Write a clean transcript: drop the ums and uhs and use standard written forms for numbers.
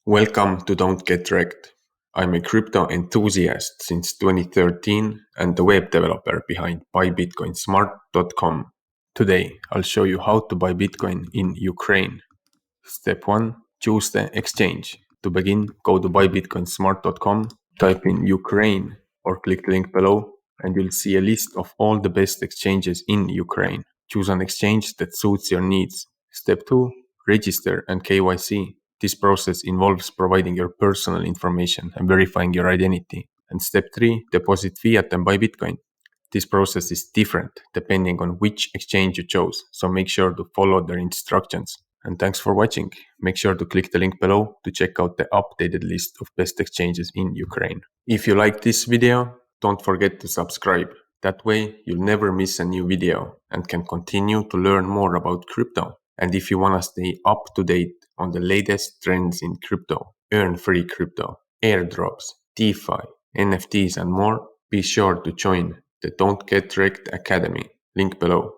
Welcome to Don't Get Wrecked. I'm a crypto enthusiast since 2013 and the web developer behind buybitcoinsmart.com. Today, I'll show you how to buy Bitcoin in Ukraine. Step 1. Choose the exchange. To begin, go to buybitcoinsmart.com, type in Ukraine or click the link below and you'll see a list of all the best exchanges in Ukraine. Choose an exchange that suits your needs. Step 2. Register and KYC. This process involves providing your personal information and verifying your identity. And step 3. Deposit fiat and buy Bitcoin. This process is different depending on which exchange you chose, so make sure to follow their instructions. And thanks for watching. Make sure to click the link below to check out the updated list of best exchanges in Ukraine. If you like this video, don't forget to subscribe. That way you'll never miss a new video and can continue to learn more about crypto. And if you want to stay up to date on the latest trends in crypto, earn free crypto, airdrops, DeFi, NFTs and more, be sure to join the Don't Get Wrecked Academy, link below.